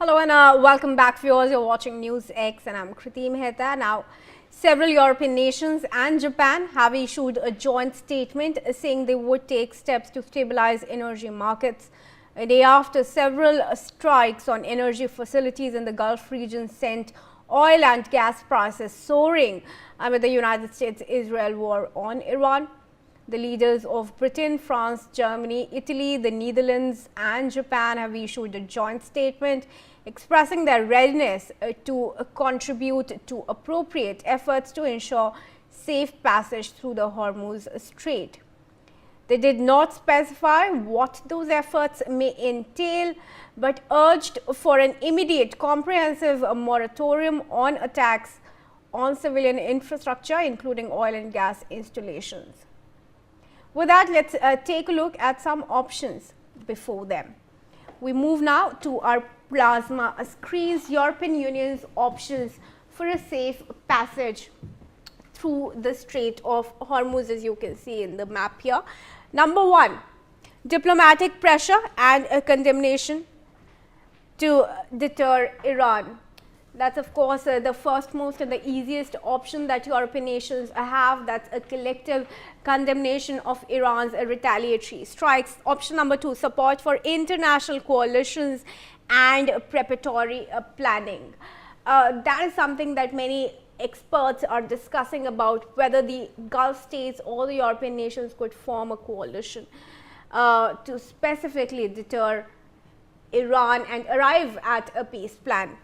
Hello and welcome back, viewers. You're watching News X and I'm Kriti Mehta. Now, several European nations and Japan have issued a joint statement saying they would take steps to stabilize energy markets a day after several strikes on energy facilities in the Gulf region sent oil and gas prices soaring amid the United States-Israel war on Iran. The leaders of Britain, France, Germany, Italy, the Netherlands and Japan have issued a joint statement expressing their readiness to contribute to appropriate efforts to ensure safe passage through the Hormuz Strait. They did not specify what those efforts may entail, but urged for an immediate comprehensive moratorium on attacks on civilian infrastructure, including oil and gas installations. With that, let's take a look at some options before them. We move now to our plasma screens. European Union's options for a safe passage through the Strait of Hormuz, as you can see in the map here. Number one, diplomatic pressure and a condemnation to deter Iran. That's of course the first most and the easiest option that European nations have. That's a collective condemnation of Iran's retaliatory strikes. Option number two, support for international coalitions and preparatory planning. That is something that many experts are discussing about, whether the Gulf states or the European nations could form a coalition to specifically deter Iran and arrive at a peace plan.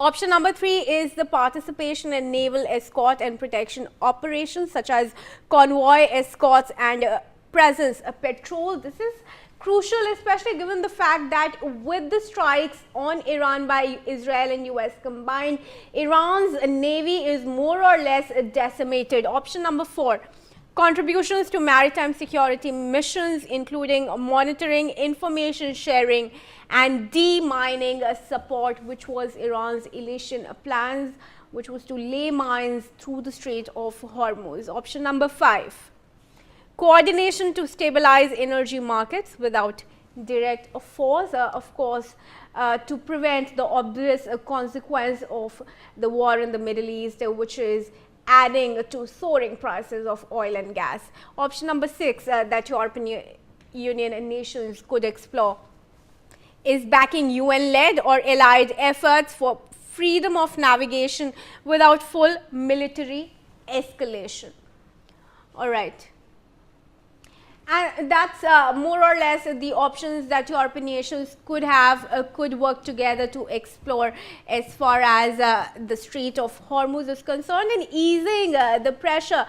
Option number three is the participation in naval escort and protection operations such as convoy escorts and presence patrol. This is crucial, especially given the fact that with the strikes on Iran by Israel and US combined, Iran's navy is more or less decimated. Option number four, contributions to maritime security missions, including monitoring, information sharing and demining support, which was Iran's Elysian plans, which was to lay mines through the Strait of Hormuz. Option number five, coordination to stabilize energy markets without direct force, of course, to prevent the obvious consequence of the war in the Middle East, which is adding to soaring prices of oil and gas. Option number six that European Union and nations could explore is backing UN-led or allied efforts for freedom of navigation without full military escalation. All right. And that's more or less the options that European nations could have, could work together to explore as far as the Strait of Hormuz is concerned, and easing the pressure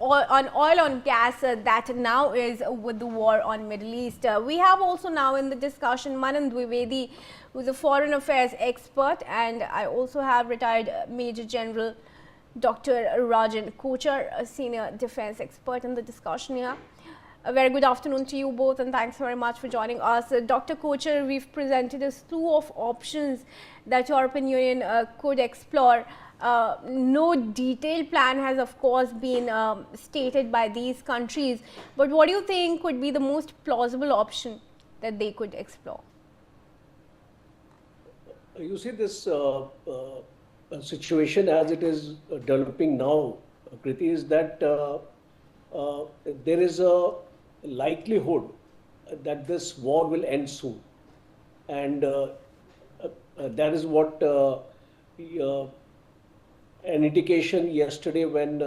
on oil and gas that now is with the war on Middle East. We have also now in the discussion Manan Dwivedi, who is a foreign affairs expert, and I also have retired Major General Dr. Rajan Kochar, a senior defense expert in the discussion here. A very good afternoon to you both and thanks very much for joining us. Dr. Kochar, we've presented a slew of options that European Union could explore. No detailed plan has of course been stated by these countries, but what do you think could be the most plausible option that they could explore? You see this situation as it is developing now, Kriti, is that there is a likelihood that this war will end soon, and that is what an indication yesterday when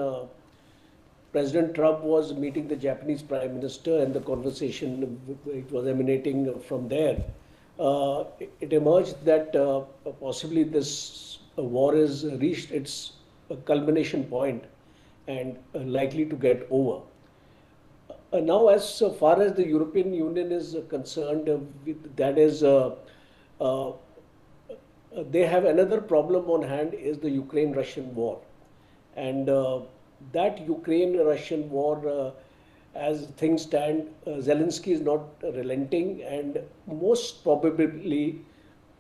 President Trump was meeting the Japanese Prime Minister, and the conversation it was emanating from there. It emerged that possibly this war has reached its culmination point and likely to get over. Now, as far as the European Union is concerned, that is, they have another problem on hand, is the Ukraine-Russian war. And that Ukraine-Russian war, as things stand, Zelensky is not relenting, and most probably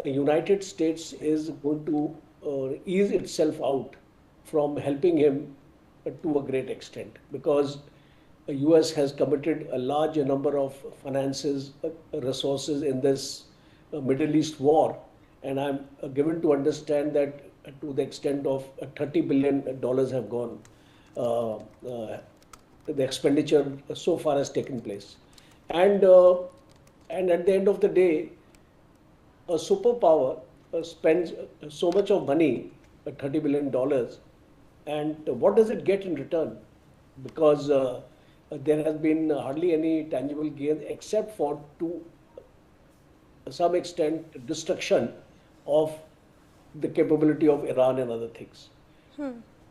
the United States is going to ease itself out from helping him to a great extent, because the US has committed a large number of finances, resources in this Middle East war, and I'm given to understand that to the extent of $30 billion have gone. Uh, uh, the expenditure so far has taken place, and and at the end of the day, a superpower spends so much of money, $30 billion, and what does it get in return? Because there has been hardly any tangible gain except for to some extent destruction of the capability of Iran and other things.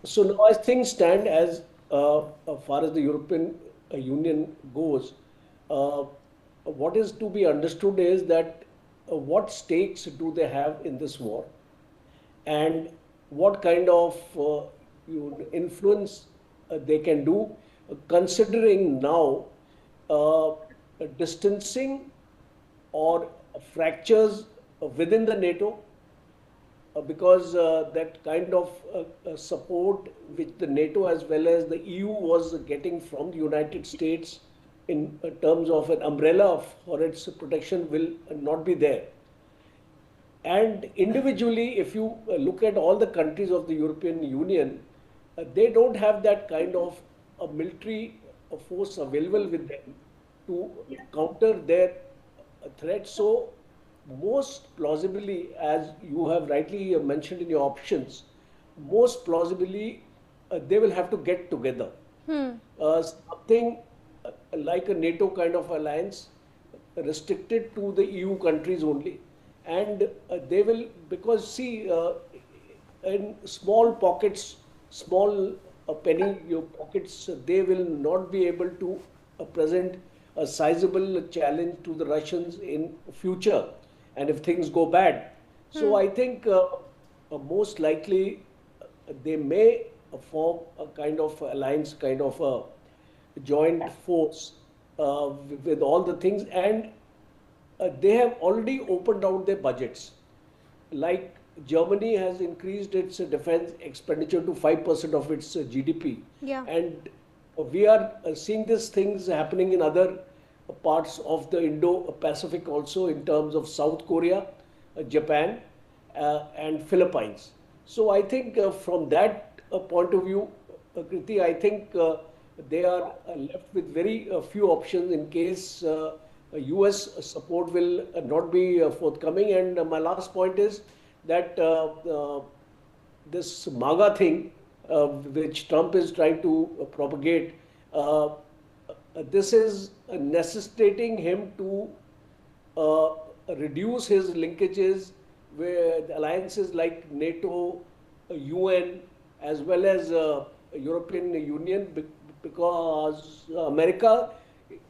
So now, as things stand, as far as the European Union goes, uh, what is to be understood is that what stakes do they have in this war, and what kind of influence they can do, considering now uh, distancing or fractures within the NATO, because that kind of support which the NATO as well as the EU was getting from the United States in terms of an umbrella for its protection will not be there. And individually, if you look at all the countries of the European Union, they don't have that kind of a military force available with them to counter their threat. So, most plausibly, as you have rightly mentioned in your options, most plausibly they will have to get together. Something like a NATO kind of alliance, restricted to the EU countries only, and they will, because see, in small pockets, small penny pockets, they will not be able to present a sizable challenge to the Russians in future, and if things go bad. So I think most likely they may form a kind of alliance, kind of a joint force with all the things, and they have already opened out their budgets. Like Germany has increased its defense expenditure to 5% of its GDP. Yeah. And we are seeing these things happening in other parts of the Indo-Pacific also, in terms of South Korea, Japan, and Philippines. So I think from that point of view, Kriti, I think they are left with very few options in case US support will not be forthcoming. And my last point is that this MAGA thing, which Trump is trying to propagate, this is necessitating him to uh, reduce his linkages with alliances like NATO, UN, as well as European Union, because America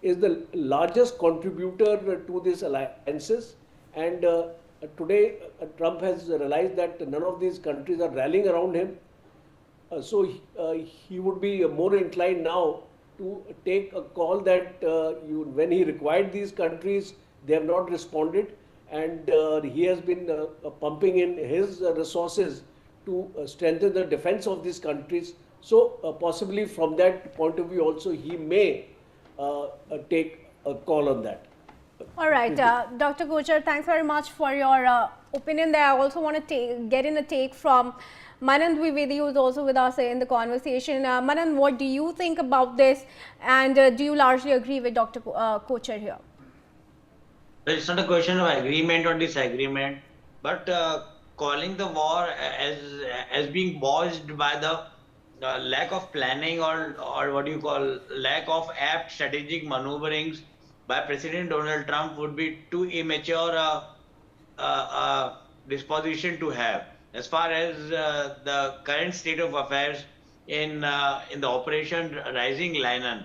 is the largest contributor to these alliances. And today, Trump has realized that none of these countries are rallying around him. So he would be more inclined now to take a call that when he required these countries, they have not responded, and he has been pumping in his resources to strengthen the defense of these countries. So possibly from that point of view also, he may take a call on that. All right, Dr. Kochar, thanks very much for your opinion there. I also want to get in a take from Manan Dwivedi, who is also with us in the conversation. Manan, what do you think about this, and do you largely agree with Dr. Kochar here? It's not a question of agreement or disagreement, but calling the war as being caused by the lack of planning, or what you call lack of apt strategic maneuverings by President Donald Trump would be too immature disposition to have. As far as the current state of affairs in the Operation Rising Lion,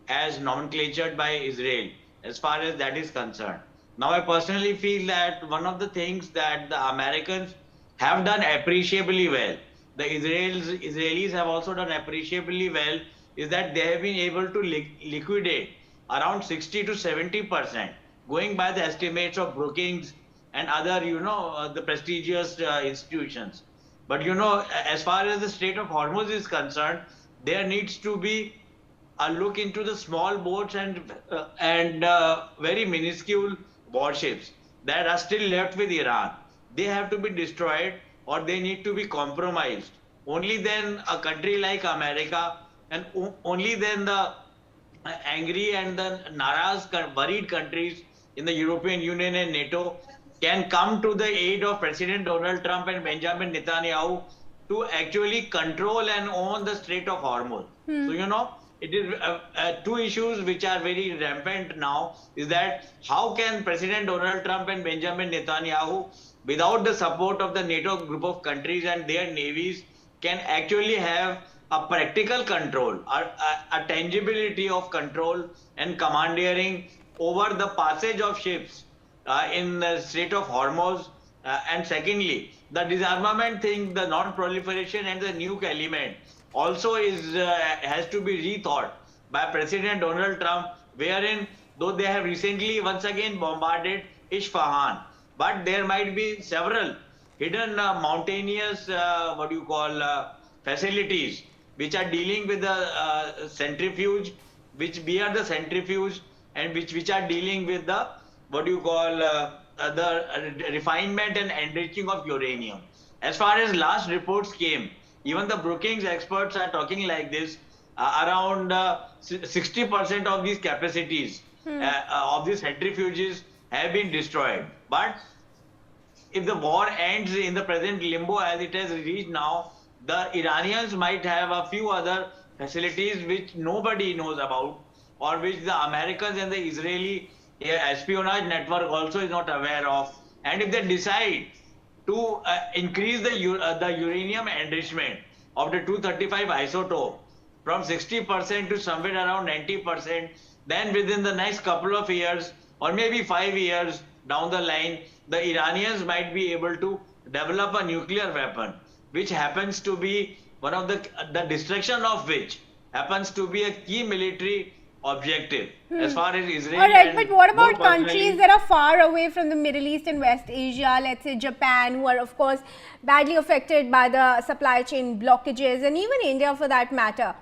as nomenclatured by Israel, as far as that is concerned. Now, I personally feel that one of the things that the Americans have done appreciably well, the Israelis have also done appreciably well, is that they have been able to liquidate around 60 to 70%, going by the estimates of Brookings and other, the prestigious institutions. But, as far as the Strait of Hormuz is concerned, there needs to be a look into the small boats and very minuscule warships that are still left with Iran. they have to be destroyed or they need to be compromised. Only then a country like America and only then the angry and the naraz, worried countries in the European Union and NATO can come to the aid of President Donald Trump and Benjamin Netanyahu to actually control and own the Strait of Hormuz. So, it is two issues which are very rampant now is that how can President Donald Trump and Benjamin Netanyahu, without the support of the NATO group of countries and their navies, can actually have a practical control, a tangibility of control and commandeering over the passage of ships in the Strait of Hormuz. And secondly, the disarmament thing, the non-proliferation and the nuke element also has to be rethought by President Donald Trump, wherein though they have recently once again bombarded Isfahan, but there might be several hidden mountainous facilities which are dealing with the centrifuge, which bear the centrifuge, and which are dealing with the the refinement and enriching of uranium. As far as last reports came, even the Brookings experts are talking like this. Around 60% of these capacities of these centrifuges have been destroyed. But if the war ends in the present limbo as it has reached now, the Iranians might have a few other facilities which nobody knows about, or which the Americans and the Israeli espionage network also is not aware of. And if they decide to increase the uranium enrichment of the 235 isotope from 60% to somewhere around 90%, then within the next couple of years or maybe 5 years down the line, the Iranians might be able to develop a nuclear weapon, which happens to be one of the destruction of which happens to be a key military objective as far as Israel. All right, but what about countries that are far away from the Middle East and West Asia, let's say Japan, who are of course badly affected by the supply chain blockages, and even India for that matter?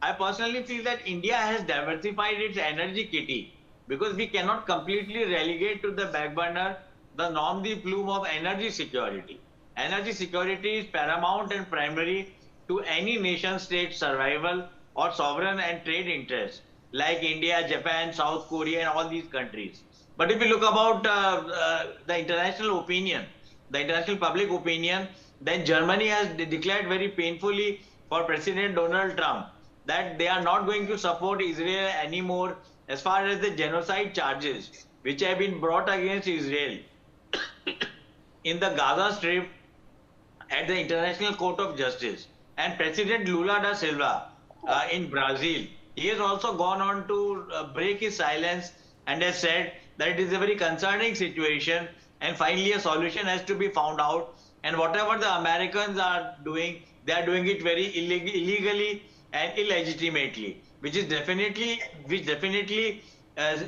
I personally feel that India has diversified its energy kitty, because we cannot completely relegate to the back burner the nom de plume of energy security. Energy security is paramount and primary to any nation state's survival or sovereign and trade interests, like India, Japan, South Korea, and all these countries. But if you look about the international opinion, the international public opinion, then Germany has declared very painfully for President Donald Trump that they are not going to support Israel anymore as far as the genocide charges which have been brought against Israel in the Gaza Strip at the International Court of Justice. And President Lula da Silva in Brazil, he has also gone on to break his silence and has said that it is a very concerning situation and finally a solution has to be found out. And whatever the Americans are doing, they are doing it very illegally and illegitimately, which definitely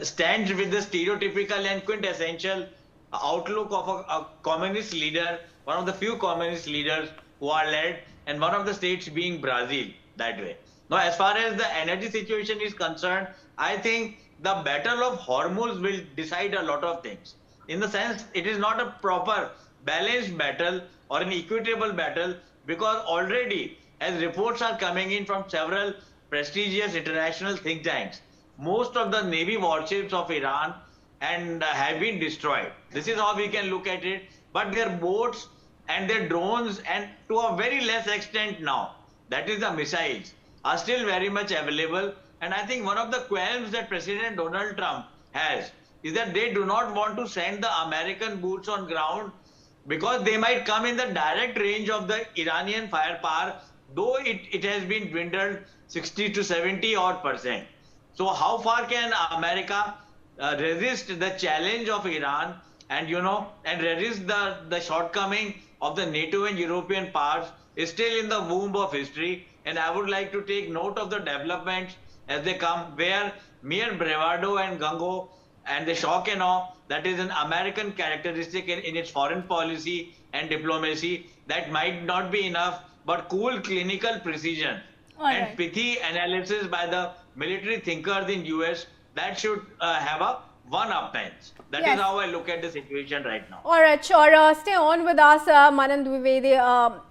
stands with the stereotypical and quintessential outlook of a communist leader, one of the few communist leaders who are led, and one of the states being Brazil that way. Now, as far as the energy situation is concerned, I think the Battle of Hormuz will decide a lot of things. In the sense, it is not a proper balanced battle or an equitable battle, because already, as reports are coming in from several prestigious international think tanks, most of the Navy warships of Iran have been destroyed. This is how we can look at it. But their boats and their drones, and to a very less extent now, that is the missiles, are still very much available. And I think one of the qualms that President Donald Trump has is that they do not want to send the American boots on ground, because they might come in the direct range of the Iranian firepower, though it has been dwindled 60 to 70 odd %. So how far can America resist the challenge of Iran and resist the shortcoming of the NATO and European powers is still in the womb of history. And I would like to take note of the developments as they come, where mere bravado and gung-ho and the shock and awe, that is an American characteristic in its foreign policy and diplomacy, that might not be enough, but cool clinical precision and pithy analysis by the military thinkers in US, that should have a one offense. That Yes. is how I look at the situation right now. All right, sure. Stay on with us, Manan Dwivedi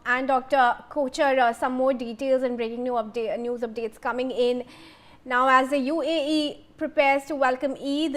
and Dr. Kochar. Some more details and breaking news updates coming in. Now, as the UAE prepares to welcome Eid,